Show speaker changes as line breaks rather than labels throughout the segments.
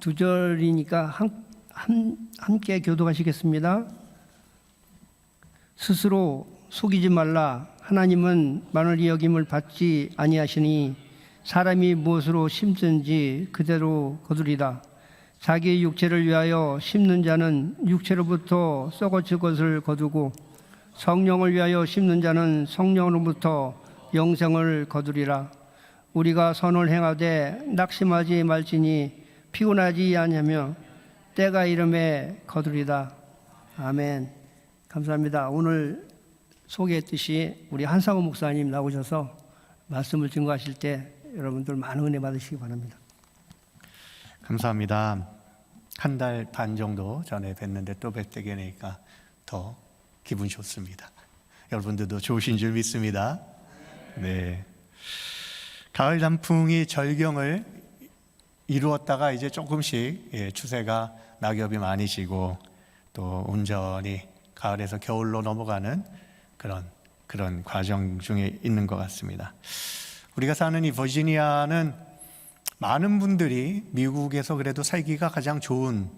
두 절이니까 함께 교독하시겠습니다. 스스로 속이지 말라. 하나님은 만원의 여김을 받지 아니하시니 사람이 무엇으로 심든지 그대로 거두리라. 자기 육체를 위하여 심는 자는 육체로부터 썩어질 것을 거두고 성령을 위하여 심는 자는 성령으로부터 영생을 거두리라. 우리가 선을 행하되 낙심하지 말지니 피곤하지 아니하며 때가 이름에 거두리다. 아멘. 감사합니다. 오늘 소개했듯이 우리 한상호 목사님 나오셔서 말씀을 증거하실 때 여러분들 많은 은혜 받으시기 바랍니다.
감사합니다. 한 달 반 정도 전에 뵀는데 또 뵙게 되니까 더 기분 좋습니다. 여러분들도 좋으신 줄 믿습니다. 네. 가을 단풍이 절경을 이루었다가 이제 조금씩 추세가 낙엽이 많이 지고 또 온전히 가을에서 겨울로 넘어가는 그런 과정 중에 있는 것 같습니다. 우리가 사는 이 버지니아는 많은 분들이 미국에서 그래도 살기가 가장 좋은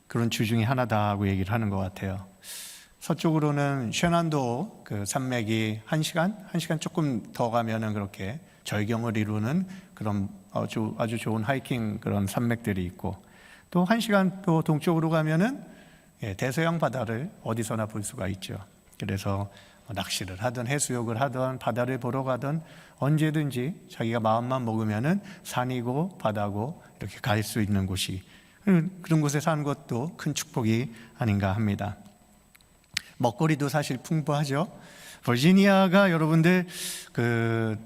그런 주 중에 하나다고 얘기를 하는 것 같아요. 서쪽으로는 쉐난도 그 산맥이 1시간 조금 더 가면은 그렇게 절경을 이루는 그런 아주 좋은 하이킹 그런 산맥들이 있고, 또 1시간 또 동쪽으로 가면은 대서양 바다를 어디서나 볼 수가 있죠. 그래서 낚시를 하든 해수욕을 하든 바다를 보러 가든 언제든지 자기가 마음만 먹으면은 산이고 바다고 이렇게 갈 수 있는 곳이, 그런 곳에 사는 것도 큰 축복이 아닌가 합니다. 먹거리도 사실 풍부하죠. 버지니아가 여러분들 그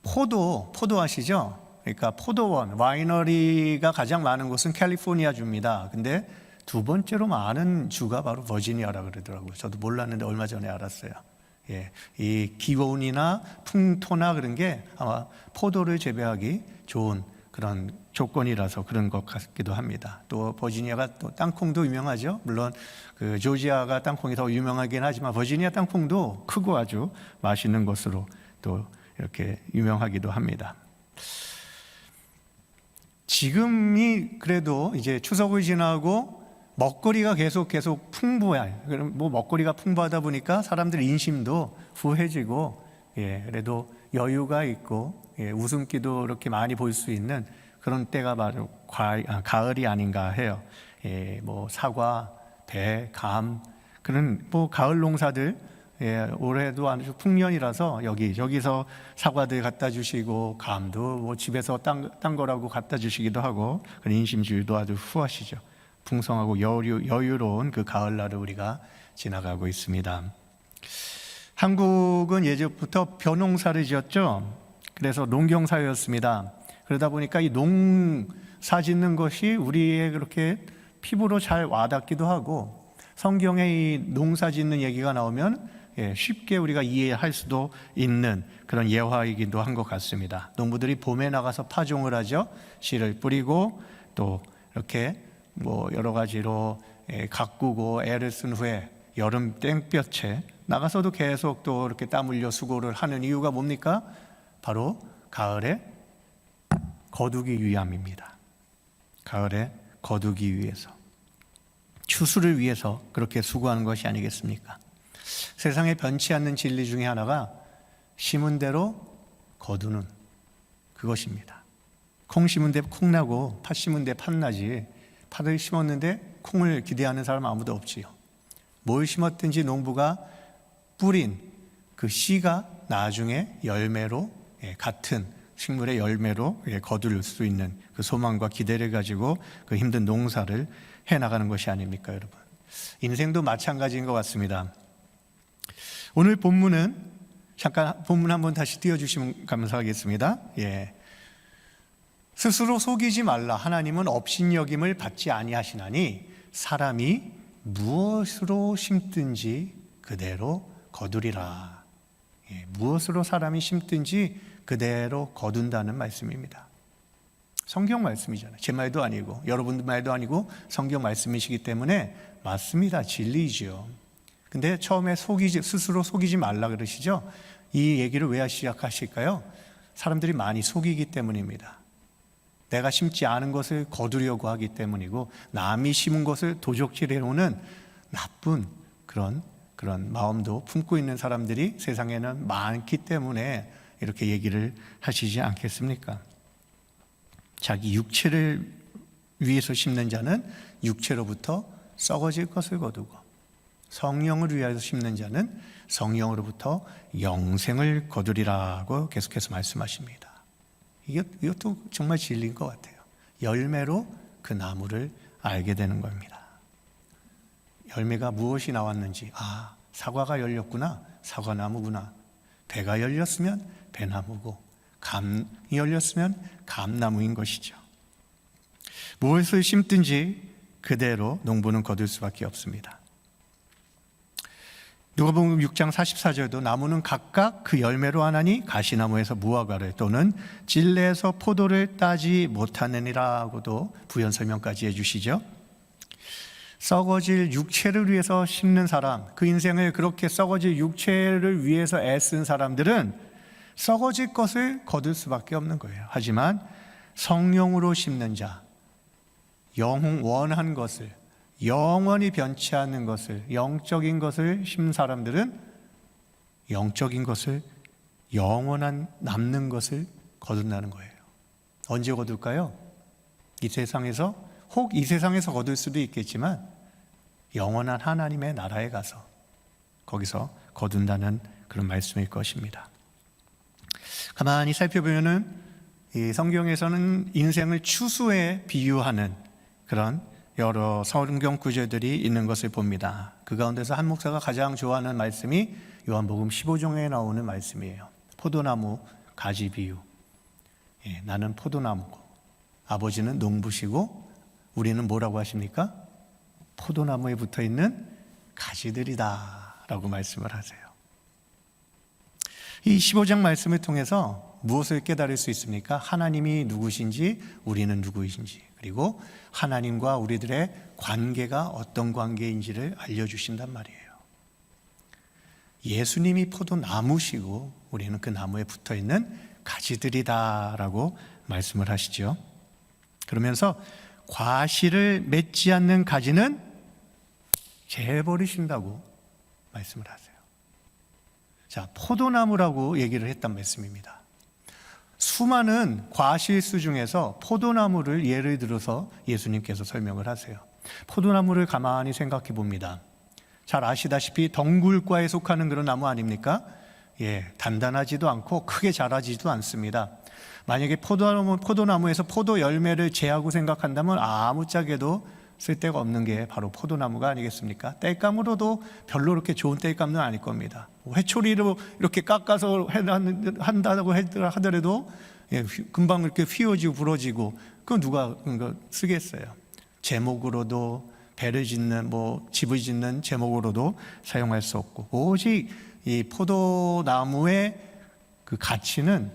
포도 아시죠? 그러니까 포도원, 와이너리가 가장 많은 곳은 캘리포니아 주입니다. 근데 두 번째로 많은 주가 바로 버지니아라 그러더라고요. 저도 몰랐는데 얼마 전에 알았어요. 이 기온이나 풍토나 그런 게 아마 포도를 재배하기 좋은 그런 조건이라서 그런 것 같기도 합니다. 또 버지니아가 또 땅콩도 유명하죠. 물론 그 조지아가 땅콩이 더 유명하긴 하지만 버지니아 땅콩도 크고 아주 맛있는 것으로 또 이렇게 유명하기도 합니다. 지금이 그래도 이제 추석을 지나고 먹거리가 계속 풍부해. 그럼 뭐 먹거리가 풍부하다 보니까 사람들 인심도 후해지고, 그래도 여유가 있고, 웃음기도 이렇게 많이 볼 수 있는 그런 때가 바로 가을이 아닌가 해요. 뭐 사과, 배, 감, 그런 뭐 가을 농사들, 올해도 아주 풍년이라서 여기서 사과들 갖다 주시고, 감도 뭐 집에서 딴 거라고 갖다 주시기도 하고, 그런 인심주의도 아주 후하시죠. 풍성하고 여유로운 그 가을날을 우리가 지나가고 있습니다. 한국은 예전부터 벼농사를 지었죠. 그래서 농경사회였습니다. 그러다 보니까 이 농사 짓는 것이 우리의 그렇게 피부로 잘 와닿기도 하고, 성경에 이 농사 짓는 얘기가 나오면 쉽게 우리가 이해할 수도 있는 그런 예화이기도 한 것 같습니다. 농부들이 봄에 나가서 파종을 하죠. 씨를 뿌리고 또 이렇게 뭐 여러 가지로 가꾸고 애를 쓴 후에 여름 땡볕에 나가서도 계속 또 이렇게 땀 흘려 수고를 하는 이유가 뭡니까? 바로 가을에 거두기 위함입니다. 가을에 거두기 위해서, 추수를 위해서 그렇게 수고하는 것이 아니겠습니까? 세상에 변치 않는 진리 중에 하나가 심은 대로 거두는 그것입니다. 콩 심은 데 콩 나고 팥 심은 데 팥 나지, 팥을 심었는데 콩을 기대하는 사람 아무도 없지요. 뭘 심었든지 농부가 뿌린 그 씨가 나중에 열매로, 같은 식물의 열매로 거둘 수 있는 그 소망과 기대를 가지고 그 힘든 농사를 해나가는 것이 아닙니까, 여러분? 인생도 마찬가지인 것 같습니다. 오늘 본문은 잠깐 본문 한번 다시 띄워주시면 감사하겠습니다. 스스로 속이지 말라. 하나님은 업신여김을 받지 아니하시나니 사람이 무엇으로 심든지 그대로 거두리라. 무엇으로 사람이 심든지 그대로 거둔다는 말씀입니다. 성경 말씀이잖아요. 제 말도 아니고 여러분들 말도 아니고 성경 말씀이시기 때문에 맞습니다. 진리이지요. 근데 처음에 스스로 속이지 말라 그러시죠? 이 얘기를 왜 시작하실까요? 사람들이 많이 속이기 때문입니다. 내가 심지 않은 것을 거두려고 하기 때문이고, 남이 심은 것을 도적질해오는 나쁜 그런 마음도 품고 있는 사람들이 세상에는 많기 때문에 이렇게 얘기를 하시지 않겠습니까? 자기 육체를 위해서 심는 자는 육체로부터 썩어질 것을 거두고, 성령을 위하여 심는 자는 성령으로부터 영생을 거두리라고 계속해서 말씀하십니다. 이것도 정말 진리인 것 같아요. 열매로 그 나무를 알게 되는 겁니다. 열매가 무엇이 나왔는지, 사과가 열렸구나, 사과나무구나. 배가 열렸으면 배나무고, 감이 열렸으면 감나무인 것이죠. 무엇을 심든지 그대로 농부는 거둘 수밖에 없습니다. 누가복음 6장 44절도 나무는 각각 그 열매로 하나니 가시나무에서 무화과를 또는 진레에서 포도를 따지 못하느니라고도 부연 설명까지 해주시죠. 썩어질 육체를 위해서 심는 사람, 그 인생을 그렇게 썩어질 육체를 위해서 애쓴 사람들은 썩어질 것을 거둘 수밖에 없는 거예요. 하지만 성령으로 심는 자, 영원한 것을, 영원히 변치 않는 것을, 영적인 것을 심는 사람들은 영적인 것을, 영원한 남는 것을 거둔다는 거예요. 언제 거둘까요? 이 세상에서, 혹 이 세상에서 거둘 수도 있겠지만 영원한 하나님의 나라에 가서 거기서 거둔다는 그런 말씀일 것입니다. 가만히 살펴보면은 이 성경에서는 인생을 추수에 비유하는 그런 여러 성경 구절들이 있는 것을 봅니다. 그 가운데서 한 목사가 가장 좋아하는 말씀이 요한복음 15장에 나오는 말씀이에요. 포도나무 가지 비유. 나는 포도나무고 아버지는 농부시고 우리는 뭐라고 하십니까? 포도나무에 붙어있는 가지들이다 라고 말씀을 하세요. 이 15장 말씀을 통해서 무엇을 깨달을 수 있습니까? 하나님이 누구신지, 우리는 누구이신지, 그리고 하나님과 우리들의 관계가 어떤 관계인지를 알려주신단 말이에요. 예수님이 포도나무시고 우리는 그 나무에 붙어있는 가지들이다 라고 말씀을 하시죠. 그러면서 과실을 맺지 않는 가지는 재버리신다고 말씀을 하세요. 자, 포도나무라고 얘기를 했단 말씀입니다. 수많은 과실수 중에서 포도나무를 예를 들어서 예수님께서 설명을 하세요. 포도나무를 가만히 생각해 봅니다. 잘 아시다시피 덩굴과에 속하는 그런 나무 아닙니까? 단단하지도 않고 크게 자라지도 않습니다. 만약에 포도나무에서 포도 열매를 제하고 생각한다면 아무짝에도 쓸데가 없는 게 바로 포도나무가 아니겠습니까? 땔감으로도 별로 그렇게 좋은 땔감은 아닐 겁니다. 회초리로 이렇게 깎아서 한다고 하더라도 금방 이렇게 휘어지고 부러지고, 그건 누가 쓰겠어요? 제목으로도, 배를 짓는 집을 짓는 제목으로도 사용할 수 없고, 오직 이 포도나무의 그 가치는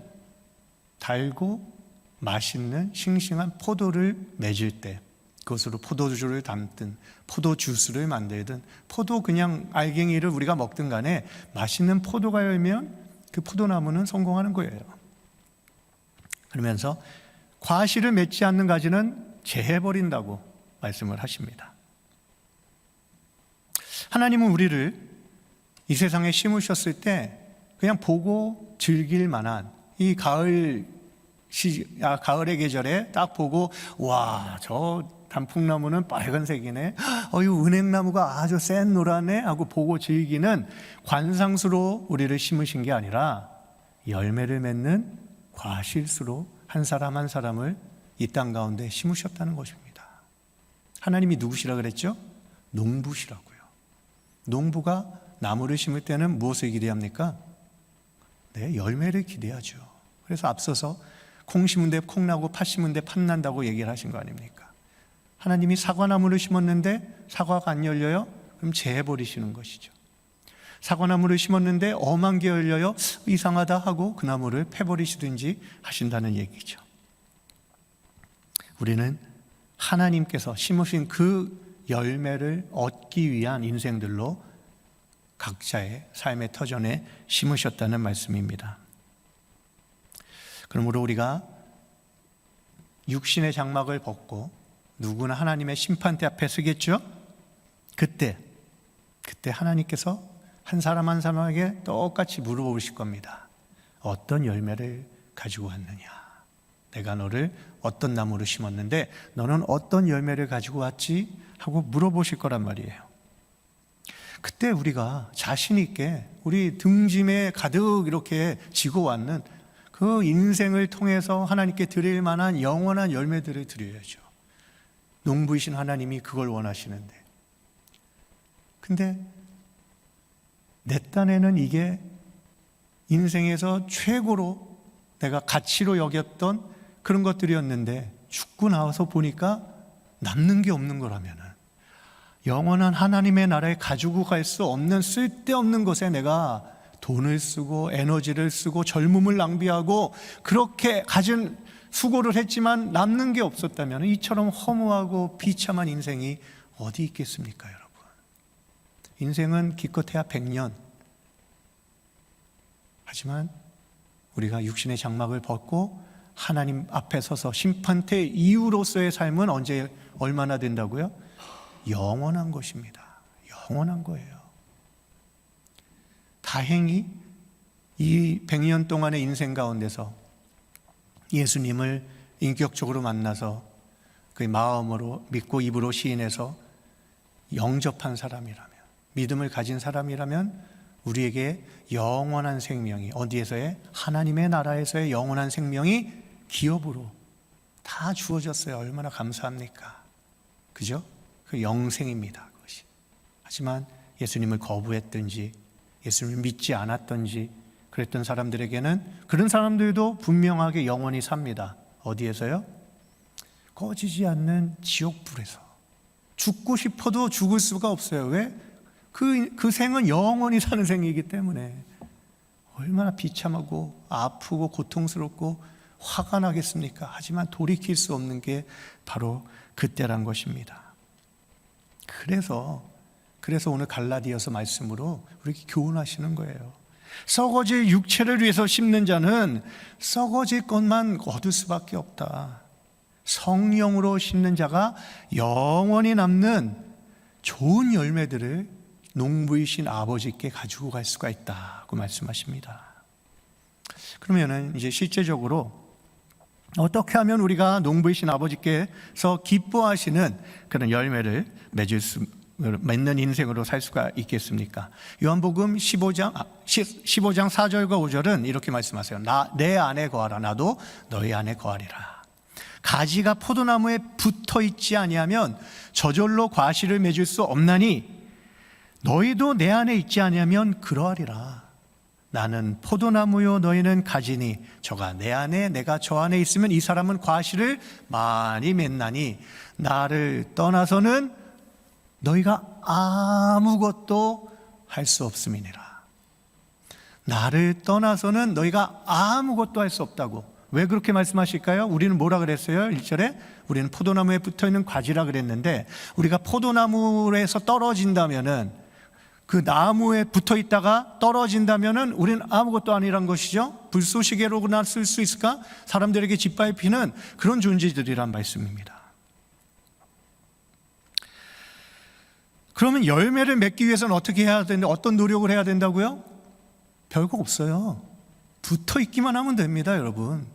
달고 맛있는 싱싱한 포도를 맺을 때, 그것으로 포도주를 담든, 포도 주스를 만들든, 포도 그냥 알갱이를 우리가 먹든 간에 맛있는 포도가 열면 그 포도나무는 성공하는 거예요. 그러면서 과실을 맺지 않는 가지는 재해버린다고 말씀을 하십니다. 하나님은 우리를 이 세상에 심으셨을 때 그냥 보고 즐길 만한 이 가을의 계절에 딱 보고, 와, 저 단풍나무는 빨간색이네, 이 은행나무가 아주 센 노랗네 하고 보고 즐기는 관상수로 우리를 심으신 게 아니라 열매를 맺는 과실수로 한 사람 한 사람을 이 땅 가운데 심으셨다는 것입니다. 하나님이 누구시라 그랬죠? 농부시라고요. 농부가 나무를 심을 때는 무엇을 기대합니까? 열매를 기대하죠. 그래서 앞서서 콩 심은 데 콩 나고 팥 심은 데 팥 난다고 얘기를 하신 거 아닙니까? 하나님이 사과나무를 심었는데 사과가 안 열려요? 그럼 재해버리시는 것이죠. 사과나무를 심었는데 엄한 게 열려요? 이상하다 하고 그 나무를 패버리시든지 하신다는 얘기죠. 우리는 하나님께서 심으신 그 열매를 얻기 위한 인생들로 각자의 삶의 터전에 심으셨다는 말씀입니다. 그러므로 우리가 육신의 장막을 벗고 누구나 하나님의 심판대 앞에 서겠죠? 그때 하나님께서 한 사람 한 사람에게 똑같이 물어보실 겁니다. 어떤 열매를 가지고 왔느냐? 내가 너를 어떤 나무로 심었는데 너는 어떤 열매를 가지고 왔지? 하고 물어보실 거란 말이에요. 그때 우리가 자신 있게 우리 등짐에 가득 이렇게 지고 왔는 그 인생을 통해서 하나님께 드릴 만한 영원한 열매들을 드려야죠. 농부이신 하나님이 그걸 원하시는데, 근데 내 딴에는 이게 인생에서 최고로 내가 가치로 여겼던 그런 것들이었는데 죽고 나와서 보니까 남는 게 없는 거라면은, 영원한 하나님의 나라에 가지고 갈 수 없는 쓸데없는 것에 내가 돈을 쓰고 에너지를 쓰고 젊음을 낭비하고 그렇게 가진 수고를 했지만 남는 게 없었다면 이처럼 허무하고 비참한 인생이 어디 있겠습니까, 여러분? 인생은 기껏해야 100년. 하지만 우리가 육신의 장막을 벗고 하나님 앞에 서서 심판대 이후로서의 삶은 언제 얼마나 된다고요? 영원한 것입니다. 영원한 거예요. 다행히 이 100년 동안의 인생 가운데서 예수님을 인격적으로 만나서 그 마음으로 믿고 입으로 시인해서 영접한 사람이라면, 믿음을 가진 사람이라면 우리에게 영원한 생명이, 어디에서의? 하나님의 나라에서의 영원한 생명이 기업으로 다 주어졌어요. 얼마나 감사합니까? 그죠? 그 영생입니다, 그것이. 하지만 예수님을 거부했든지 예수님을 믿지 않았든지 그랬던 사람들에게는, 그런 사람들도 분명하게 영원히 삽니다. 어디에서요? 꺼지지 않는 지옥불에서. 죽고 싶어도 죽을 수가 없어요. 왜? 그 생은 영원히 사는 생이기 때문에. 얼마나 비참하고 아프고 고통스럽고 화가 나겠습니까? 하지만 돌이킬 수 없는 게 바로 그때란 것입니다. 그래서 오늘 갈라디아서 말씀으로 우리에게 교훈하시는 거예요. 썩어질 육체를 위해서 심는 자는 썩어질 것만 얻을 수밖에 없다. 성령으로 심는 자가 영원히 남는 좋은 열매들을 농부이신 아버지께 가지고 갈 수가 있다고 말씀하십니다. 그러면은 이제 실제적으로 어떻게 하면 우리가 농부이신 아버지께서 기뻐하시는 그런 열매를 맺는 인생으로 살 수가 있겠습니까? 요한복음 15장 4절과 5절은 이렇게 말씀하세요. 내 안에 거하라. 나도 너희 안에 거하리라. 가지가 포도나무에 붙어 있지 아니하면 저절로 과실을 맺을 수 없나니 너희도 내 안에 있지 아니하면 그러하리라. 나는 포도나무요 너희는 가지니 저가 내 안에 내가 저 안에 있으면 이 사람은 과실을 많이 맺나니 나를 떠나서는 너희가 아무것도 할 수 없음이니라. 나를 떠나서는 너희가 아무것도 할 수 없다고. 왜 그렇게 말씀하실까요? 우리는 뭐라 그랬어요? 1절에 우리는 포도나무에 붙어있는 과지라 그랬는데, 우리가 포도나무에서 떨어진다면은, 그 나무에 붙어 있다가 떨어진다면은 우리는 아무것도 아니란 것이죠. 불쏘시개로나 쓸 수 있을까? 사람들에게 짓밟히는 그런 존재들이란 말씀입니다. 그러면 열매를 맺기 위해서는 어떻게 해야 되는데, 어떤 노력을 해야 된다고요? 별거 없어요. 붙어 있기만 하면 됩니다, 여러분.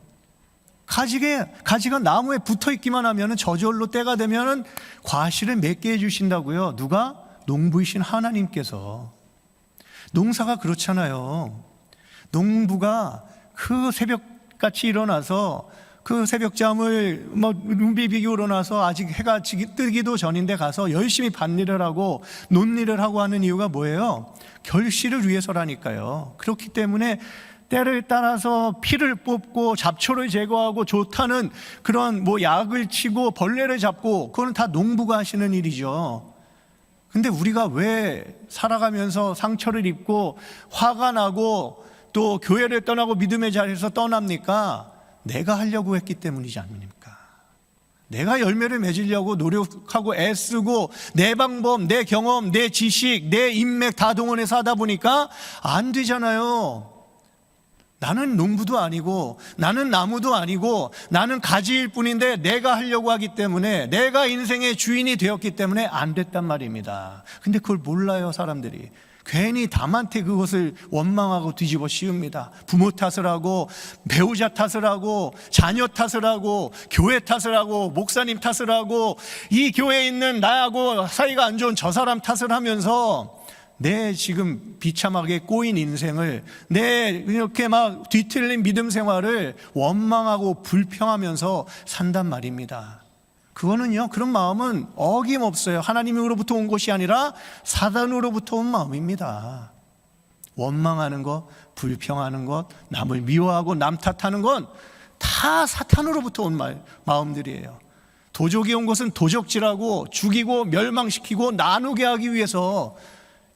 가지가 나무에 붙어 있기만 하면은 저절로 때가 되면은 과실을 맺게 해주신다고요. 누가? 농부이신 하나님께서. 농사가 그렇잖아요. 농부가 그 새벽같이 일어나서 그 새벽잠을 눈 비비고 일어나서 아직 해가 뜨기도 전인데 가서 열심히 밭일을 하고 논일을 하고 하는 이유가 뭐예요? 결실을 위해서라니까요. 그렇기 때문에 때를 따라서 피를 뽑고 잡초를 제거하고 좋다는 그런 약을 치고 벌레를 잡고, 그거는 다 농부가 하시는 일이죠. 근데 우리가 왜 살아가면서 상처를 입고 화가 나고 또 교회를 떠나고 믿음의 자리에서 떠납니까? 내가 하려고 했기 때문이지 않습니까? 내가 열매를 맺으려고 노력하고 애쓰고 내 방법, 내 경험, 내 지식, 내 인맥 다 동원해서 하다 보니까 안 되잖아요. 나는 농부도 아니고 나는 나무도 아니고 나는 가지일 뿐인데 내가 하려고 하기 때문에, 내가 인생의 주인이 되었기 때문에 안 됐단 말입니다. 근데 그걸 몰라요, 사람들이. 괜히 남한테 그것을 원망하고 뒤집어 씌웁니다. 부모 탓을 하고, 배우자 탓을 하고, 자녀 탓을 하고, 교회 탓을 하고, 목사님 탓을 하고, 이 교회에 있는 나하고 사이가 안 좋은 저 사람 탓을 하면서 내 지금 비참하게 꼬인 인생을, 내 이렇게 막 뒤틀린 믿음 생활을 원망하고 불평하면서 산단 말입니다. 그거는요, 그런 마음은 어김없어요. 하나님으로부터 온 것이 아니라 사단으로부터 온 마음입니다. 원망하는 것, 불평하는 것, 남을 미워하고 남 탓하는 건 다 사탄으로부터 온 마음들이에요. 도적이 온 것은 도적질하고 죽이고 멸망시키고 나누게 하기 위해서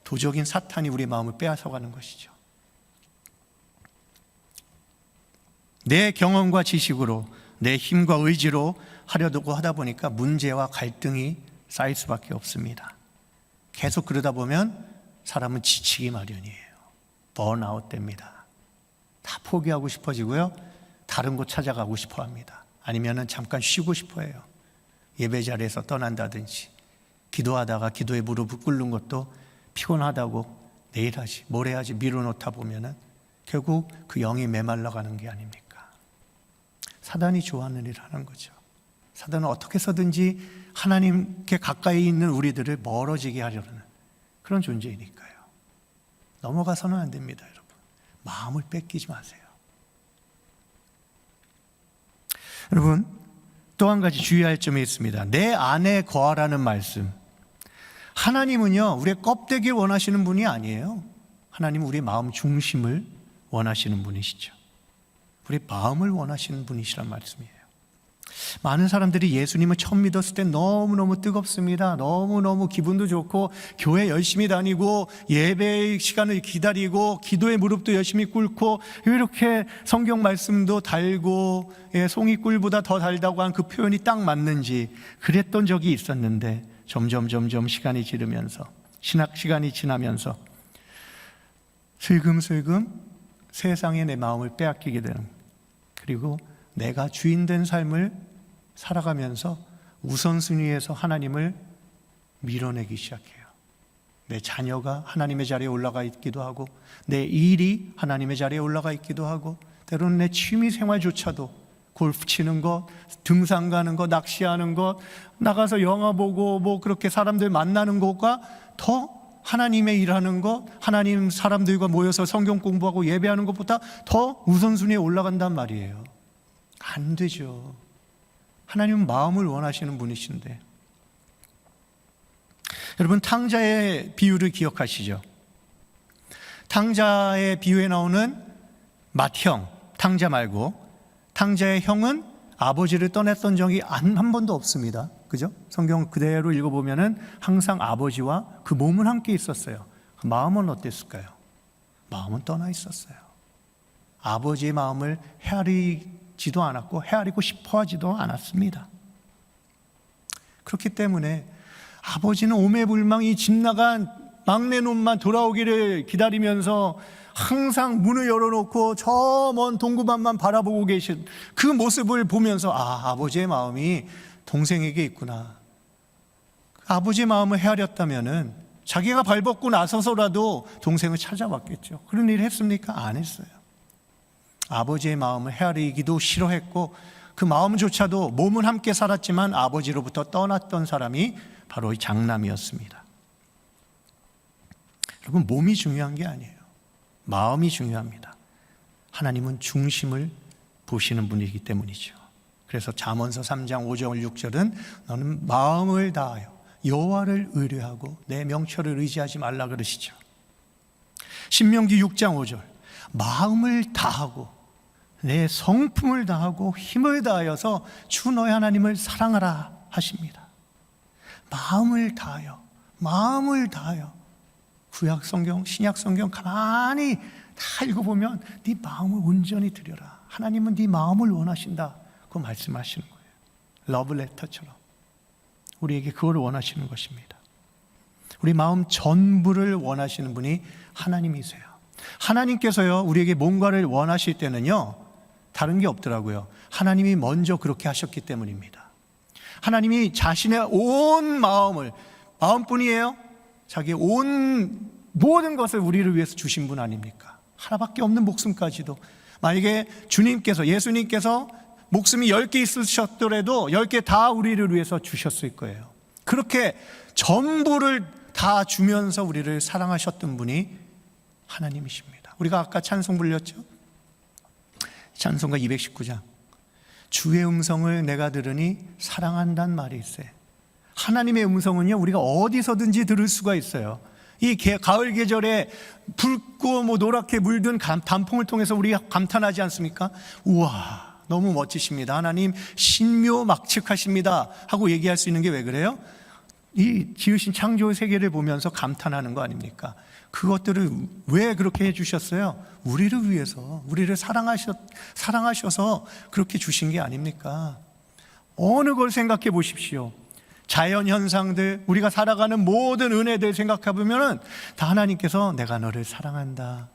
도적인 사탄이 우리 마음을 빼앗아가는 것이죠. 내 경험과 지식으로, 내 힘과 의지로 하려고 하다 보니까 문제와 갈등이 쌓일 수밖에 없습니다. 계속 그러다 보면 사람은 지치기 마련이에요. 번아웃 됩니다. 다 포기하고 싶어지고요, 다른 곳 찾아가고 싶어 합니다. 아니면은 잠깐 쉬고 싶어 해요. 예배 자리에서 떠난다든지, 기도하다가 기도에 무릎을 꿇는 것도 피곤하다고 내일 하지, 모레 하지 미뤄놓다 보면은 결국 그 영이 메말라 가는 게 아닙니까? 사단이 좋아하는 일을 하는 거죠. 사단은 어떻게 해서든지 하나님께 가까이 있는 우리들을 멀어지게 하려는 그런 존재이니까요. 넘어가서는 안 됩니다, 여러분. 마음을 뺏기지 마세요. 여러분, 또 한 가지 주의할 점이 있습니다. 내 안에 거하라는 말씀. 하나님은요, 우리의 껍데기를 원하시는 분이 아니에요. 하나님은 우리의 마음 중심을 원하시는 분이시죠. 우리의 마음을 원하시는 분이시란 말씀이에요. 많은 사람들이 예수님을 처음 믿었을 때 너무너무 뜨겁습니다. 너무너무 기분도 좋고 교회 열심히 다니고 예배의 시간을 기다리고 기도의 무릎도 열심히 꿇고 이렇게 성경 말씀도 달고, 송이꿀보다 더 달다고 한 그 표현이 딱 맞는지 그랬던 적이 있었는데, 점점 시간이 지르면서, 신학 시간이 지나면서 슬금슬금 세상에 내 마음을 빼앗기게 되는, 그리고 내가 주인된 삶을 살아가면서 우선순위에서 하나님을 밀어내기 시작해요. 내 자녀가 하나님의 자리에 올라가 있기도 하고, 내 일이 하나님의 자리에 올라가 있기도 하고, 때로는 내 취미 생활조차도, 골프 치는 것, 등산 가는 것, 낚시하는 것, 나가서 영화 보고 뭐 그렇게 사람들 만나는 것과 더 하나님의 일하는 것, 하나님 사람들과 모여서 성경 공부하고 예배하는 것보다 더 우선순위에 올라간단 말이에요. 안 되죠. 하나님은 마음을 원하시는 분이신데. 여러분, 탕자의 비유를 기억하시죠? 탕자의 비유에 나오는 맏형, 탕자 말고 탕자의 형은 아버지를 떠났던 적이 한 번도 없습니다. 그죠? 성경 그대로 읽어보면은 항상 아버지와 그 몸은 함께 있었어요. 그 마음은 어땠을까요? 마음은 떠나 있었어요. 아버지의 마음을 헤아리지도 않았고 헤아리고 싶어 하지도 않았습니다. 그렇기 때문에 아버지는 오매불망 집 나간 막내 놈만 돌아오기를 기다리면서 항상 문을 열어놓고 저 먼 동구만만 바라보고 계신 그 모습을 보면서, 아버지의 마음이 동생에게 있구나. 아버지의 마음을 헤아렸다면은 자기가 발벗고 나서서라도 동생을 찾아왔겠죠. 그런 일을 했습니까? 안 했어요. 아버지의 마음을 헤아리기도 싫어했고, 그 마음조차도 몸은 함께 살았지만 아버지로부터 떠났던 사람이 바로 이 장남이었습니다. 여러분, 몸이 중요한 게 아니에요. 마음이 중요합니다. 하나님은 중심을 보시는 분이기 때문이죠. 그래서 잠언서 3장 5절 6절은 너는 마음을 다하여 여호와를 의뢰하고 내 명철을 의지하지 말라 그러시죠. 신명기 6장 5절 마음을 다하고 내 성품을 다하고 힘을 다하여서 주 너의 하나님을 사랑하라 하십니다. 마음을 다하여, 마음을 다하여. 구약 성경, 신약 성경 가만히 다 읽어보면 네 마음을 온전히 드려라. 하나님은 네 마음을 원하신다. 그 말씀하시는 거예요. 러브레터처럼 우리에게 그걸 원하시는 것입니다. 우리 마음 전부를 원하시는 분이 하나님이세요. 하나님께서요, 우리에게 뭔가를 원하실 때는요, 다른 게 없더라고요. 하나님이 먼저 그렇게 하셨기 때문입니다. 하나님이 자신의 온 마음뿐이에요. 자기의 온 모든 것을 우리를 위해서 주신 분 아닙니까? 하나밖에 없는 목숨까지도. 만약에 예수님께서 목숨이 10개 있으셨더라도 10개 다 우리를 위해서 주셨을 거예요. 그렇게 전부를 다 주면서 우리를 사랑하셨던 분이 하나님이십니다. 우리가 아까 찬송 불렸죠? 찬송가 219장. 주의 음성을 내가 들으니 사랑한다는 말이 있어요. 하나님의 음성은요, 우리가 어디서든지 들을 수가 있어요. 이 가을 계절에 붉고 노랗게 물든 단풍을 통해서 우리가 감탄하지 않습니까? 우와, 너무 멋지십니다. 하나님 신묘막측하십니다 하고 얘기할 수 있는 게 왜 그래요? 이 지으신 창조의 세계를 보면서 감탄하는 거 아닙니까? 그것들을 왜 그렇게 해주셨어요? 우리를 위해서, 우리를 사랑하셔서 그렇게 주신 게 아닙니까? 어느 걸 생각해 보십시오. 자연 현상들, 우리가 살아가는 모든 은혜들 생각해 보면은 다 하나님께서 내가 너를 사랑한다,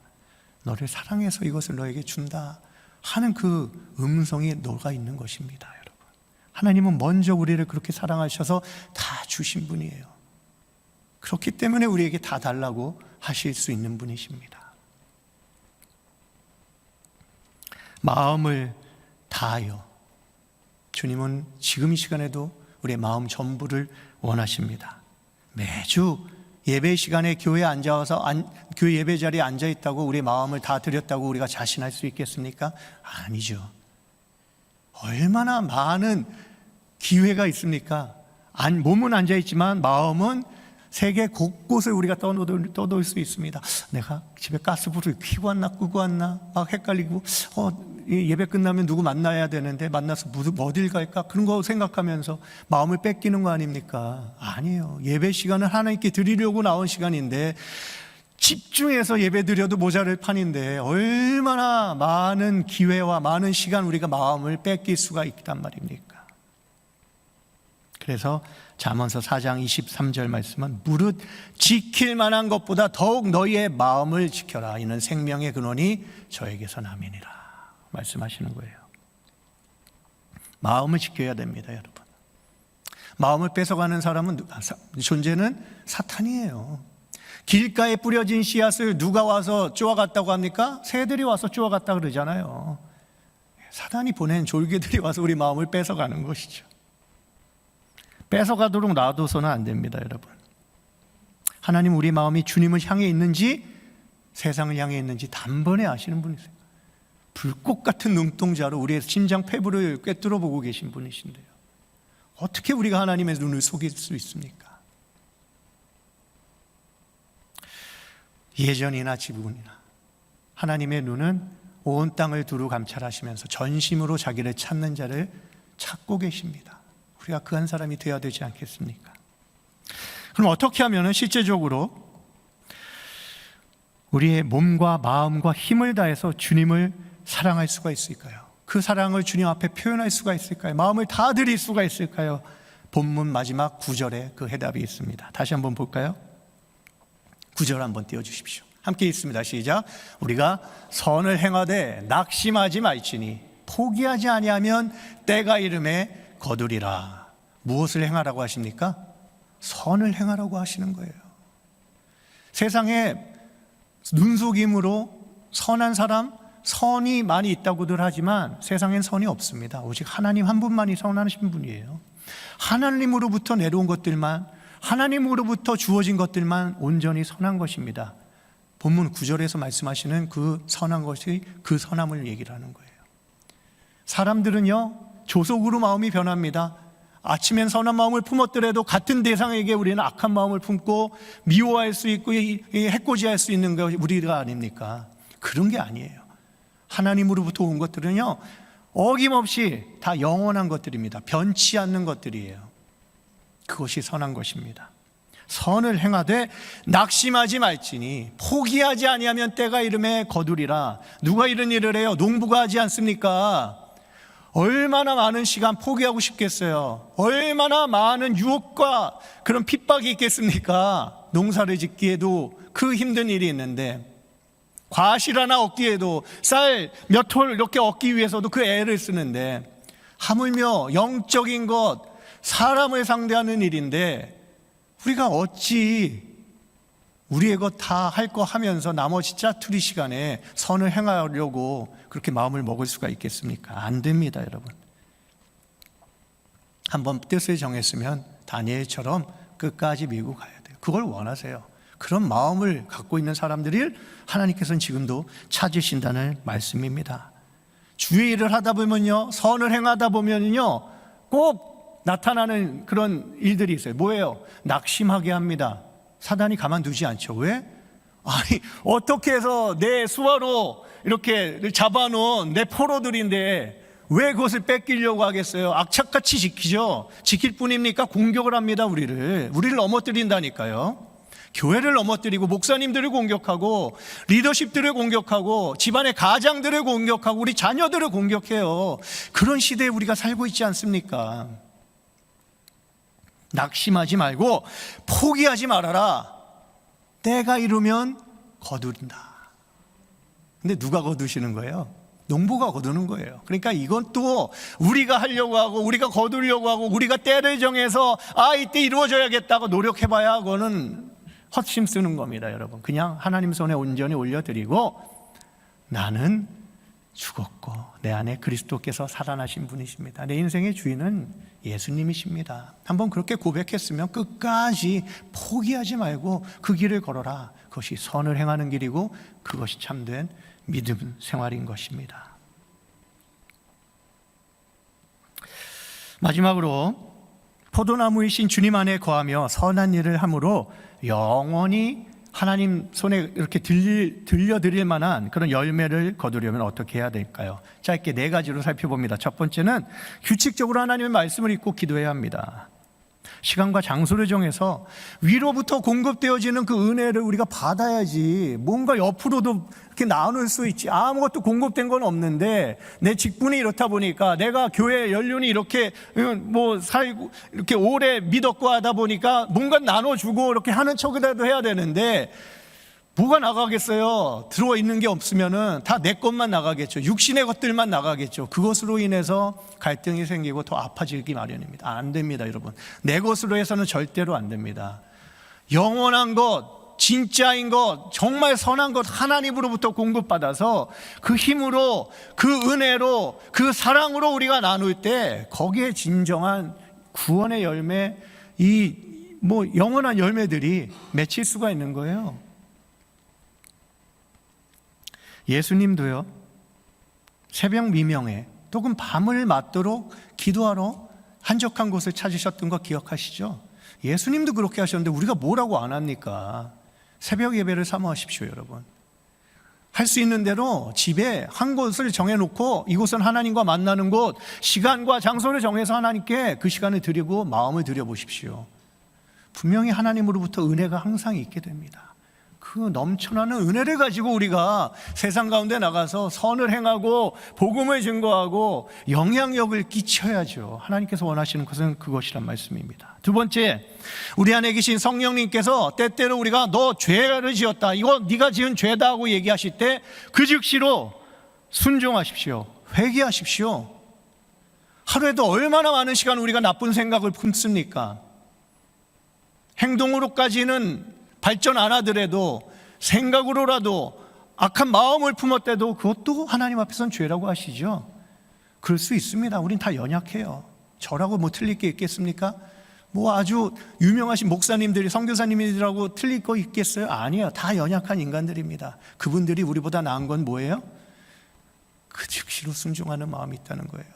너를 사랑해서 이것을 너에게 준다 하는 그 음성이 녹아 있는 것입니다, 여러분. 하나님은 먼저 우리를 그렇게 사랑하셔서 다 주신 분이에요. 그렇기 때문에 우리에게 다 달라고 하실 수 있는 분이십니다. 마음을 다하여, 주님은 지금 이 시간에도 우리의 마음 전부를 원하십니다. 매주 예배 시간에 교회에 앉아서 교회 예배 자리에 앉아 있다고 우리의 마음을 다 드렸다고 우리가 자신할 수 있겠습니까? 아니죠. 얼마나 많은 기회가 있습니까? 몸은 앉아 있지만 마음은 세계 곳곳을 우리가 떠돌 수 있습니다. 내가 집에 가스불을 켜고 왔나 끄고 왔나 막 헷갈리고, 예배 끝나면 누구 만나야 되는데 만나서 어딜 갈까, 그런 거 생각하면서 마음을 뺏기는 거 아닙니까? 아니에요. 예배 시간은 하나님께 드리려고 나온 시간인데, 집중해서 예배 드려도 모자랄 판인데 얼마나 많은 기회와 많은 시간 우리가 마음을 뺏길 수가 있단 말입니까? 그래서 잠언서 4장 23절 말씀은 무릇 지킬 만한 것보다 더욱 너희의 마음을 지켜라. 이는 생명의 근원이 저에게서 남이니라 말씀하시는 거예요. 마음을 지켜야 됩니다, 여러분. 마음을 뺏어가는 존재는 사탄이에요. 길가에 뿌려진 씨앗을 누가 와서 쪼아갔다고 합니까? 새들이 와서 쪼아갔다 그러잖아요. 사탄이 보낸 졸개들이 와서 우리 마음을 뺏어가는 것이죠. 뺏어가도록 놔둬서는 안 됩니다, 여러분. 하나님 우리 마음이 주님을 향해 있는지 세상을 향해 있는지 단번에 아시는 분이세요. 불꽃 같은 눈동자로 우리의 심장 폐부를 꿰뚫어 보고 계신 분이신데요. 어떻게 우리가 하나님의 눈을 속일 수 있습니까? 예전이나 지금이나 하나님의 눈은 온 땅을 두루 감찰하시면서 전심으로 자기를 찾는 자를 찾고 계십니다. 우리가 그 한 사람이 되어야 되지 않겠습니까? 그럼 어떻게 하면 실제적으로 우리의 몸과 마음과 힘을 다해서 주님을 사랑할 수가 있을까요? 그 사랑을 주님 앞에 표현할 수가 있을까요? 마음을 다 드릴 수가 있을까요? 본문 마지막 9절에 그 해답이 있습니다. 다시 한번 볼까요? 9절 한번 띄워주십시오. 함께 있습니다. 시작. 우리가 선을 행하되 낙심하지 말지니 포기하지 아니하면 때가 이름에 거두리라. 무엇을 행하라고 하십니까? 선을 행하라고 하시는 거예요. 세상에 눈속임으로 선한 사람, 선이 많이 있다고들 하지만 세상엔 선이 없습니다. 오직 하나님 한 분만이 선하신 분이에요. 하나님으로부터 내려온 것들만, 하나님으로부터 주어진 것들만 온전히 선한 것입니다. 본문 9절에서 말씀하시는 그 선한 것이 그 선함을 얘기를 하는 거예요. 사람들은요, 조속으로 마음이 변합니다. 아침엔 선한 마음을 품었더라도 같은 대상에게 우리는 악한 마음을 품고 미워할 수 있고 해코지할 수 있는 거 우리가 아닙니까? 그런 게 아니에요. 하나님으로부터 온 것들은요, 어김없이 다 영원한 것들입니다. 변치 않는 것들이에요. 그것이 선한 것입니다. 선을 행하되 낙심하지 말지니 포기하지 아니하면 때가 이름에 거두리라. 누가 이런 일을 해요? 농부가 하지 않습니까? 얼마나 많은 시간 포기하고 싶겠어요? 얼마나 많은 유혹과 그런 핍박이 있겠습니까? 농사를 짓기에도 그 힘든 일이 있는데 과실 하나 얻기에도 쌀 몇 톨 이렇게 얻기 위해서도 그 애를 쓰는데, 하물며 영적인 것, 사람을 상대하는 일인데 우리가 어찌 우리의 것 다 할 거 하면서 나머지 짜투리 시간에 선을 행하려고 그렇게 마음을 먹을 수가 있겠습니까? 안 됩니다, 여러분. 한번 뜻을 정했으면 다니엘처럼 끝까지 밀고 가야 돼요. 그걸 원하세요. 그런 마음을 갖고 있는 사람들을 하나님께서는 지금도 찾으신다는 말씀입니다. 주의 일을 하다 보면요, 선을 행하다 보면요, 꼭 나타나는 그런 일들이 있어요. 뭐예요? 낙심하게 합니다. 사단이 가만두지 않죠. 왜? 아니, 어떻게 해서 내 수화로 이렇게 잡아놓은 내 포로들인데 왜 그것을 뺏기려고 하겠어요? 악착같이 지키죠. 지킬 뿐입니까? 공격을 합니다. 우리를 넘어뜨린다니까요. 교회를 넘어뜨리고 목사님들을 공격하고 리더십들을 공격하고 집안의 가장들을 공격하고 우리 자녀들을 공격해요. 그런 시대에 우리가 살고 있지 않습니까? 낙심하지 말고 포기하지 말아라. 때가 이르면 거두린다. 근데 누가 거두시는 거예요? 농부가 거두는 거예요. 그러니까 이것도 우리가 하려고 하고 우리가 거두려고 하고 우리가 때를 정해서 이때 이루어져야겠다고 노력해봐야 그거는 헛심 쓰는 겁니다, 여러분. 그냥 하나님 손에 온전히 올려드리고 나는 죽었고 내 안에 그리스도께서 살아나신 분이십니다. 내 인생의 주인은 예수님이십니다. 한번 그렇게 고백했으면 끝까지 포기하지 말고 그 길을 걸어라. 그것이 선을 행하는 길이고 그것이 참된 믿음 생활인 것입니다. 마지막으로 포도나무이신 주님 안에 거하며 선한 일을 함으로 영원히 하나님 손에 이렇게 들려드릴 만한 그런 열매를 거두려면 어떻게 해야 될까요? 짧게 4가지로 살펴봅니다. 첫 번째는 규칙적으로 하나님의 말씀을 읽고 기도해야 합니다. 시간과 장소를 정해서 위로부터 공급되어지는 그 은혜를 우리가 받아야지 뭔가 옆으로도 이렇게 나눌 수 있지. 아무것도 공급된 건 없는데 내 직분이 이렇다 보니까 내가 교회 연륜이 이렇게 살고 이렇게 오래 믿었고 하다 보니까 뭔가 나눠주고 이렇게 하는 척이라도 해야 되는데 뭐가 나가겠어요? 들어있는 게 없으면은 다 내 것만 나가겠죠. 육신의 것들만 나가겠죠. 그것으로 인해서 갈등이 생기고 더 아파지기 마련입니다. 안 됩니다, 여러분. 내 것으로 해서는 절대로 안 됩니다. 영원한 것, 진짜인 것, 정말 선한 것 하나님으로부터 공급받아서 그 힘으로, 그 은혜로, 그 사랑으로 우리가 나눌 때 거기에 진정한 구원의 열매, 영원한 열매들이 맺힐 수가 있는 거예요. 예수님도요, 새벽 미명에 또는 밤을 맞도록 기도하러 한적한 곳을 찾으셨던 거 기억하시죠? 예수님도 그렇게 하셨는데 우리가 뭐라고 안 합니까? 새벽 예배를 사모하십시오, 여러분. 할 수 있는 대로 집에 한 곳을 정해놓고 이곳은 하나님과 만나는 곳, 시간과 장소를 정해서 하나님께 그 시간을 드리고 마음을 드려보십시오. 분명히 하나님으로부터 은혜가 항상 있게 됩니다. 그 넘쳐나는 은혜를 가지고 우리가 세상 가운데 나가서 선을 행하고 복음을 증거하고 영향력을 끼쳐야죠. 하나님께서 원하시는 것은 그것이란 말씀입니다. 두 번째, 우리 안에 계신 성령님께서 때때로 우리가 너 죄를 지었다, 이거 네가 지은 죄다 하고 얘기하실 때 그 즉시로 순종하십시오. 회개하십시오. 하루에도 얼마나 많은 시간 우리가 나쁜 생각을 품습니까? 행동으로까지는 발전 안 하더라도 생각으로라도 악한 마음을 품었대도 그것도 하나님 앞에서는 죄라고 하시죠. 그럴 수 있습니다. 우린 다 연약해요. 저라고 뭐 틀릴 게 있겠습니까? 뭐 아주 유명하신 목사님들이, 선교사님들이라고 틀릴 거 있겠어요? 아니에요. 다 연약한 인간들입니다. 그분들이 우리보다 나은 건 뭐예요? 그 즉시로 순종하는 마음이 있다는 거예요.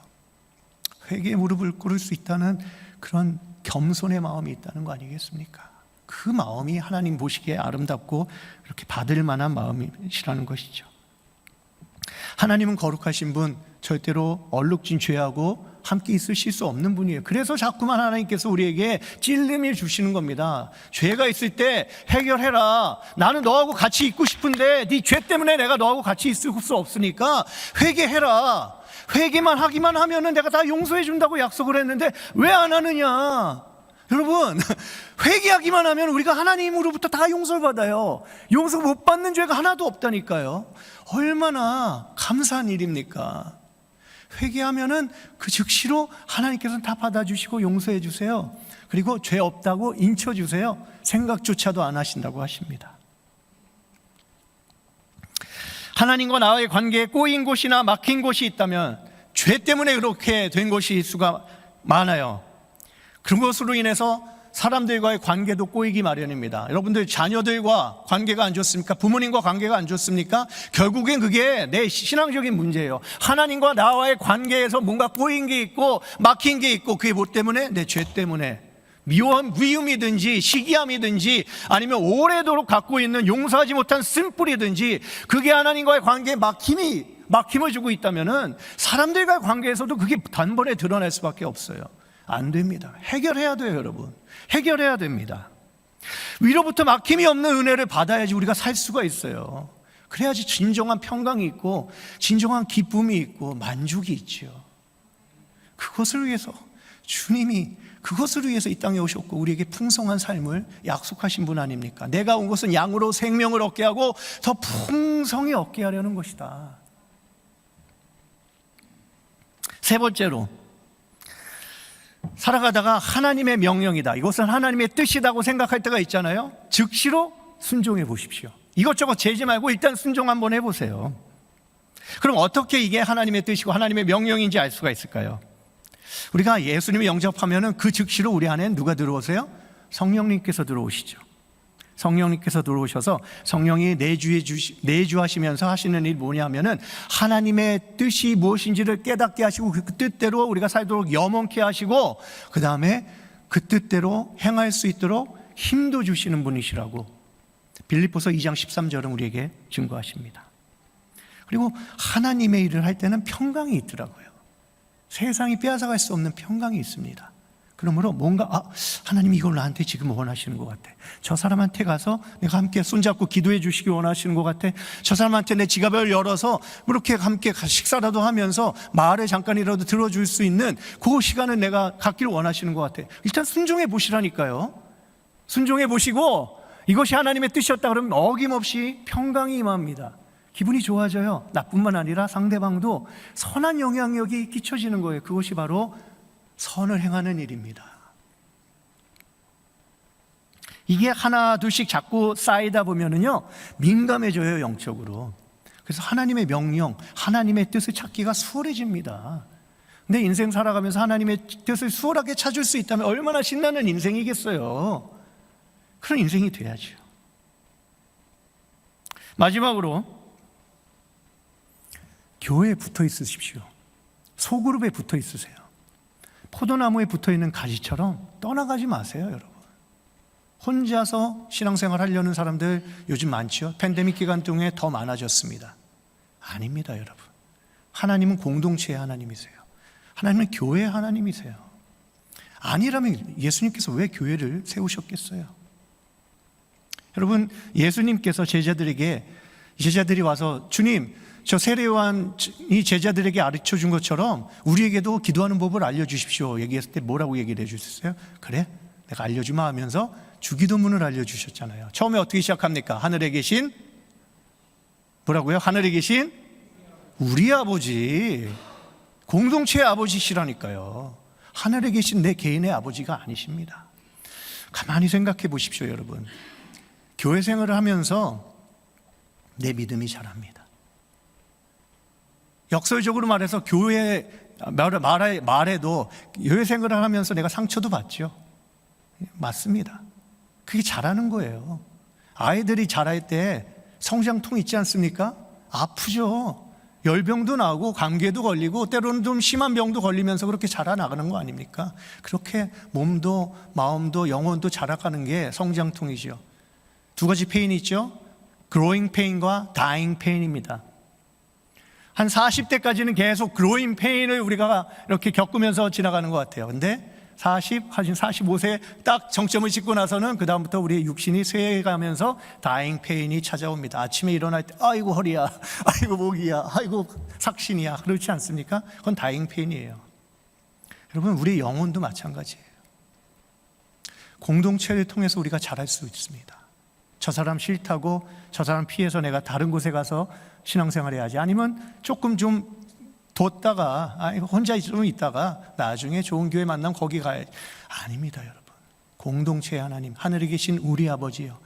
회개에 무릎을 꿇을 수 있다는 그런 겸손의 마음이 있다는 거 아니겠습니까? 그 마음이 하나님 보시기에 아름답고 이렇게 받을 만한 마음이시라는 것이죠. 하나님은 거룩하신 분, 절대로 얼룩진 죄하고 함께 있으실 수 없는 분이에요. 그래서 자꾸만 하나님께서 우리에게 찔림을 주시는 겁니다. 죄가 있을 때 해결해라. 나는 너하고 같이 있고 싶은데 네 죄 때문에 내가 너하고 같이 있을 수 없으니까 회개해라. 회개만 하기만 하면은 내가 다 용서해 준다고 약속을 했는데 왜 안 하느냐? 여러분, 회개하기만 하면 우리가 하나님으로부터 다 용서를 받아요. 용서 못 받는 죄가 하나도 없다니까요. 얼마나 감사한 일입니까? 회개하면은 그 즉시로 하나님께서는 다 받아주시고 용서해 주세요. 그리고 죄 없다고 인쳐주세요. 생각조차도 안 하신다고 하십니다. 하나님과 나와의 관계에 꼬인 곳이나 막힌 곳이 있다면 죄 때문에 그렇게 된 것일 수가 많아요. 그런 것으로 인해서 사람들과의 관계도 꼬이기 마련입니다. 여러분들 자녀들과 관계가 안 좋습니까? 부모님과 관계가 안 좋습니까? 결국엔 그게 내 신앙적인 문제예요. 하나님과 나와의 관계에서 뭔가 꼬인 게 있고 막힌 게 있고, 그게 뭐 때문에? 내 죄 때문에. 미움이든지 시기함이든지 아니면 오래도록 갖고 있는 용서하지 못한 쓴뿌리든지, 그게 하나님과의 관계에 막힘을 주고 있다면은 사람들과의 관계에서도 그게 단번에 드러날 수밖에 없어요. 안 됩니다. 해결해야 돼요, 여러분. 해결해야 됩니다. 위로부터 막힘이 없는 은혜를 받아야지 우리가 살 수가 있어요. 그래야지 진정한 평강이 있고 진정한 기쁨이 있고 만족이 있죠. 그것을 위해서 주님이 그것을 위해서 이 땅에 오셨고 우리에게 풍성한 삶을 약속하신 분 아닙니까? 내가 온 것은 양으로 생명을 얻게 하고 더 풍성히 얻게 하려는 것이다. 세 번째로, 살아가다가 하나님의 명령이다, 이것은 하나님의 뜻이라고 생각할 때가 있잖아요. 즉시로 순종해 보십시오. 이것저것 재지 말고 일단 순종 한번 해보세요. 그럼 어떻게 이게 하나님의 뜻이고 하나님의 명령인지 알 수가 있을까요? 우리가 예수님을 영접하면 그 즉시로 우리 안에 누가 들어오세요? 성령님께서 들어오시죠. 성령님께서 들어오셔서 성령이 내주하시면서 하시는 일이 뭐냐면은 하나님의 뜻이 무엇인지를 깨닫게 하시고 그 뜻대로 우리가 살도록 염원케 하시고, 그 다음에 그 뜻대로 행할 수 있도록 힘도 주시는 분이시라고 빌립보서 2장 13절은 우리에게 증거하십니다. 그리고 하나님의 일을 할 때는 평강이 있더라고요. 세상이 빼앗아갈 수 없는 평강이 있습니다. 그러므로 뭔가 하나님이 이걸 나한테 지금 원하시는 것 같아. 저 사람한테 가서 내가 함께 손잡고 기도해 주시기 원하시는 것 같아. 저 사람한테 내 지갑을 열어서 그렇게 함께 식사라도 하면서 말을 잠깐이라도 들어줄 수 있는 그 시간을 내가 갖기를 원하시는 것 같아. 일단 순종해 보시라니까요. 순종해 보시고 이것이 하나님의 뜻이었다 그러면 어김없이 평강이 임합니다. 기분이 좋아져요. 나뿐만 아니라 상대방도 선한 영향력이 끼쳐지는 거예요. 그것이 바로 선을 행하는 일입니다. 이게 하나 둘씩 자꾸 쌓이다 보면은요, 민감해져요, 영적으로. 그래서 하나님의 명령, 하나님의 뜻을 찾기가 수월해집니다. 내 인생 살아가면서 하나님의 뜻을 수월하게 찾을 수 있다면 얼마나 신나는 인생이겠어요. 그런 인생이 돼야죠. 마지막으로 교회에 붙어 있으십시오. 소그룹에 붙어 있으세요. 포도나무에 붙어있는 가지처럼 떠나가지 마세요, 여러분. 혼자서 신앙생활 하려는 사람들 요즘 많죠. 팬데믹 기간 중에 더 많아졌습니다. 아닙니다, 여러분. 하나님은 공동체의 하나님이세요. 하나님은 교회의 하나님이세요. 아니라면 예수님께서 왜 교회를 세우셨겠어요? 여러분, 예수님께서 제자들이 와서 주님, 저 세례요한이 제자들에게 가르쳐 준 것처럼 우리에게도 기도하는 법을 알려주십시오 얘기했을 때 뭐라고 얘기를 해주셨어요? 그래? 내가 알려주마 하면서 주기도문을 알려주셨잖아요. 처음에 어떻게 시작합니까? 하늘에 계신 뭐라고요? 하늘에 계신 우리 아버지, 공동체의 아버지시라니까요. 하늘에 계신 내 개인의 아버지가 아니십니다. 가만히 생각해 보십시오, 여러분. 교회 생활을 하면서 내 믿음이 자랍니다. 역설적으로 말해서 교회 말에도 교회 생활을 하면서 내가 상처도 받죠. 맞습니다. 그게 자라는 거예요. 아이들이 자랄 때 성장통 있지 않습니까? 아프죠. 열병도 나고 감기도 걸리고 때로는 좀 심한 병도 걸리면서 그렇게 자라나가는 거 아닙니까? 그렇게 몸도 마음도 영혼도 자라가는 게 성장통이죠. 두 가지 페인이 있죠. growing pain과 dying pain입니다. 한 40대까지는 계속 growing pain을 우리가 이렇게 겪으면서 지나가는 것 같아요. 근데 45세 딱 정점을 찍고 나서는 그 다음부터 우리의 육신이 쇠해가면서 dying pain이 찾아옵니다. 아침에 일어날 때 아이고 허리야, 아이고 목이야, 아이고 삭신이야, 그렇지 않습니까? 그건 dying pain이에요. 여러분, 우리 영혼도 마찬가지예요. 공동체를 통해서 우리가 자랄 수 있습니다. 저 사람 싫다고 저 사람 피해서 내가 다른 곳에 가서 신앙생활 해야지, 아니면 조금 좀 뒀다가 혼자 좀 있다가 나중에 좋은 교회 만나면 거기 가야지. 아닙니다, 여러분. 공동체의 하나님, 하늘에 계신 우리 아버지요,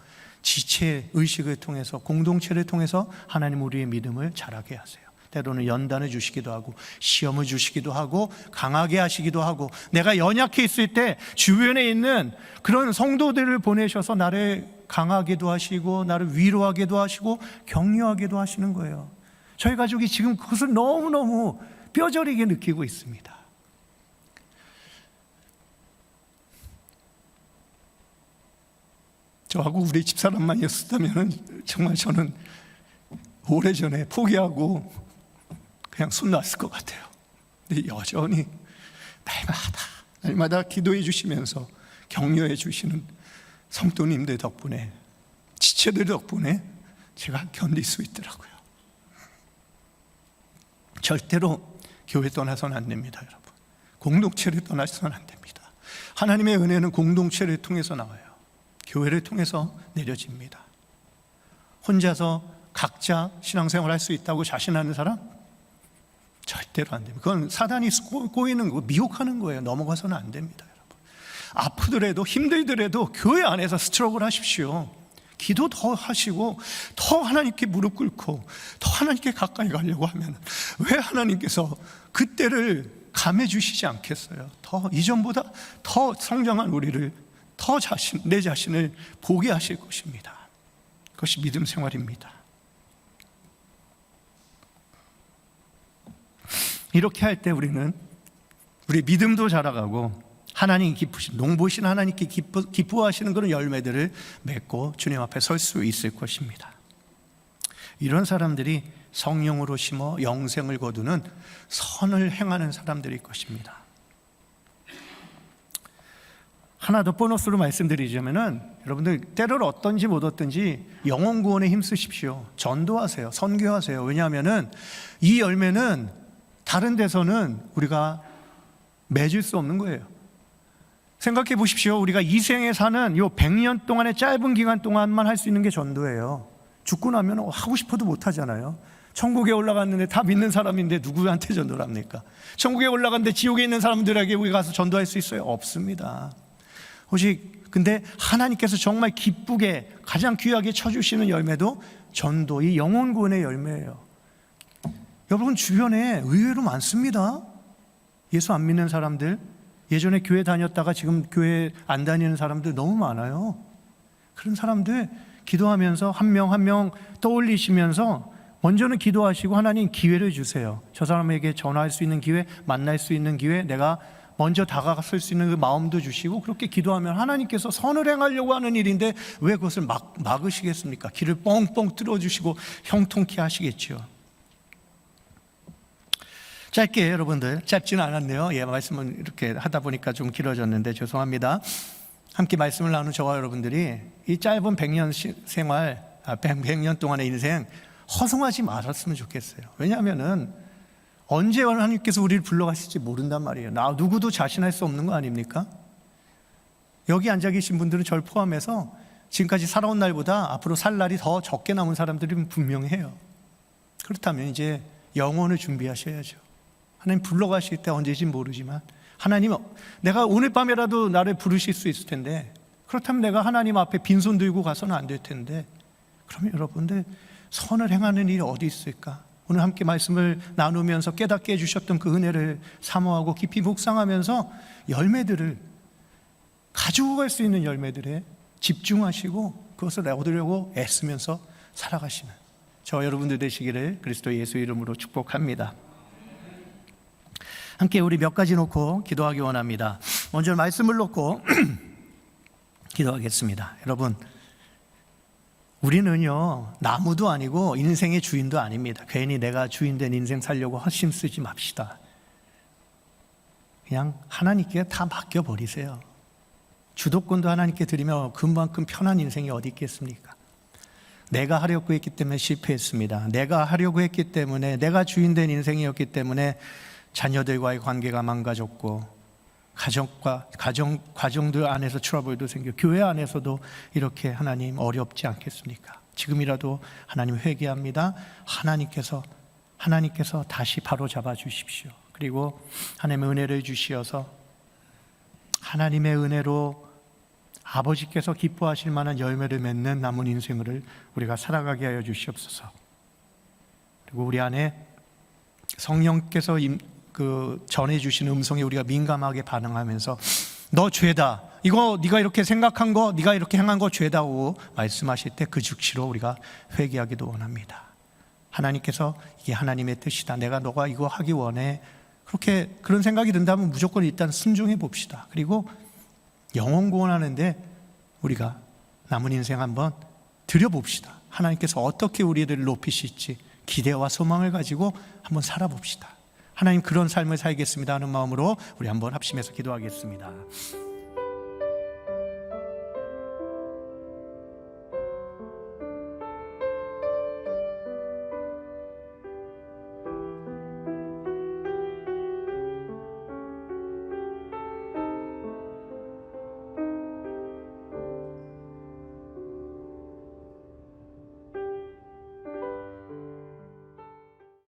지체 의식을 통해서, 공동체를 통해서 하나님 우리의 믿음을 자라게 하세요. 때로는 연단을 주시기도 하고 시험을 주시기도 하고 강하게 하시기도 하고, 내가 연약해 있을 때 주변에 있는 그런 성도들을 보내셔서 나를 강하게도 하시고 나를 위로하게도 하시고 격려하게도 하시는 거예요. 저희 가족이 지금 그것을 너무너무 뼈저리게 느끼고 있습니다. 저하고 우리 집사람만이었다면 정말 저는 오래전에 포기하고 그냥 손 놨을 것 같아요. 근데 여전히 날마다 기도해 주시면서 격려해 주시는 성도님들 덕분에, 지체들 덕분에 제가 견딜 수 있더라고요. 절대로 교회 떠나서는 안 됩니다, 여러분. 공동체를 떠나서는 안 됩니다. 하나님의 은혜는 공동체를 통해서 나와요. 교회를 통해서 내려집니다. 혼자서 각자 신앙생활 할 수 있다고 자신하는 사람? 절대로 안 됩니다. 그건 사단이 꼬이는 거, 미혹하는 거예요. 넘어가서는 안 됩니다, 여러분. 아프더라도 힘들더라도 교회 안에서 스트럭을 하십시오. 기도 더 하시고 더 하나님께 무릎 꿇고 더 하나님께 가까이 가려고 하면 왜 하나님께서 그때를 감해 주시지 않겠어요? 더 이전보다 더 성장한 우리를, 더 내 자신을 보게 하실 것입니다. 그것이 믿음 생활입니다. 이렇게 할 때 우리는 우리 믿음도 자라가고 하나님 기쁘신, 농부신 하나님께 기뻐하시는 그런 열매들을 맺고 주님 앞에 설 수 있을 것입니다. 이런 사람들이 성령으로 심어 영생을 거두는 선을 행하는 사람들일 것입니다. 하나 더 보너스로 말씀드리자면은, 여러분들 때를 얻든지 못 얻든지 영혼 구원에 힘쓰십시오. 전도하세요. 선교하세요. 왜냐하면은 이 열매는 다른 데서는 우리가 맺을 수 없는 거예요. 생각해 보십시오. 우리가 이 생에 사는 요 100년 동안의 짧은 기간 동안만 할 수 있는 게 전도예요. 죽고 나면 하고 싶어도 못 하잖아요. 천국에 올라갔는데 다 믿는 사람인데 누구한테 전도를 합니까? 천국에 올라갔는데 지옥에 있는 사람들에게 우리 가서 전도할 수 있어요? 없습니다. 오직 근데 하나님께서 정말 기쁘게 가장 귀하게 쳐주시는 열매도 전도, 이 영혼 구원의 열매예요. 여러분 주변에 의외로 많습니다. 예수 안 믿는 사람들, 예전에 교회 다녔다가 지금 교회 안 다니는 사람들 너무 많아요. 그런 사람들 기도하면서 한 명 한 명 떠올리시면서 먼저는 기도하시고 하나님 기회를 주세요. 저 사람에게 전화할 수 있는 기회, 만날 수 있는 기회, 내가 먼저 다가갈 수 있는 그 마음도 주시고, 그렇게 기도하면 하나님께서 선을 행하려고 하는 일인데 왜 그것을 막으시겠습니까? 길을 뻥뻥 뚫어주시고 형통케 하시겠죠. 짧게, 여러분들 짧지는 않았네요. 말씀은 이렇게 하다 보니까 좀 길어졌는데 죄송합니다. 함께 말씀을 나눈 저와 여러분들이 이 짧은 100년 생활, 100년 동안의 인생 허송하지 말았으면 좋겠어요. 왜냐하면은 언제 하나님께서 우리를 불러가실지 모른단 말이에요. 누구도 자신할 수 없는 거 아닙니까? 여기 앉아 계신 분들은 저를 포함해서 지금까지 살아온 날보다 앞으로 살 날이 더 적게 남은 사람들이 분명해요. 그렇다면 이제 영혼을 준비하셔야죠. 하나님 불러가실 때 언제인지 모르지만, 하나님, 내가 오늘 밤에라도 나를 부르실 수 있을 텐데, 그렇다면 내가 하나님 앞에 빈손 들고 가서는 안 될 텐데, 그러면 여러분들 선을 행하는 일이 어디 있을까? 오늘 함께 말씀을 나누면서 깨닫게 해주셨던 그 은혜를 사모하고 깊이 묵상하면서 열매들을 가지고 갈 수 있는 열매들에 집중하시고 그것을 얻으려고 애쓰면서 살아가시는 저와 여러분들 되시기를 그리스도 예수 이름으로 축복합니다. 함께 우리 몇 가지 놓고 기도하기 원합니다. 먼저 말씀을 놓고 기도하겠습니다. 여러분, 우리는요 나무도 아니고 인생의 주인도 아닙니다. 괜히 내가 주인된 인생 살려고 헛심 쓰지 맙시다. 그냥 하나님께 다 맡겨버리세요. 주도권도 하나님께 드리며 그만큼 편한 인생이 어디 있겠습니까? 내가 하려고 했기 때문에 실패했습니다. 내가 하려고 했기 때문에, 내가 주인된 인생이었기 때문에 자녀들과의 관계가 망가졌고 가정들 안에서 트러블도 생겨 교회 안에서도 이렇게 하나님 어렵지 않겠습니까? 지금이라도 하나님 회개합니다. 하나님께서 다시 바로 잡아 주십시오. 그리고 하나님의 은혜를 주시어서 하나님의 은혜로 아버지께서 기뻐하실 만한 열매를 맺는 남은 인생을 우리가 살아가게 하여 주시옵소서. 그리고 우리 안에 성령께서 전해주시는 음성에 우리가 민감하게 반응하면서 너 죄다, 이거 네가 이렇게 생각한 거, 네가 이렇게 행한 거 죄다고 말씀하실 때 그 즉시로 우리가 회개하기도 원합니다. 하나님께서 이게 하나님의 뜻이다, 내가 너가 이거 하기 원해, 그런 생각이 든다면 무조건 일단 순종해 봅시다. 그리고 영혼 구원하는데 우리가 남은 인생 한번 드려봅시다. 하나님께서 어떻게 우리를 높이실지 기대와 소망을 가지고 한번 살아봅시다. 하나님, 그런 삶을 살겠습니다 하는 마음으로 우리 한번 합심해서 기도하겠습니다.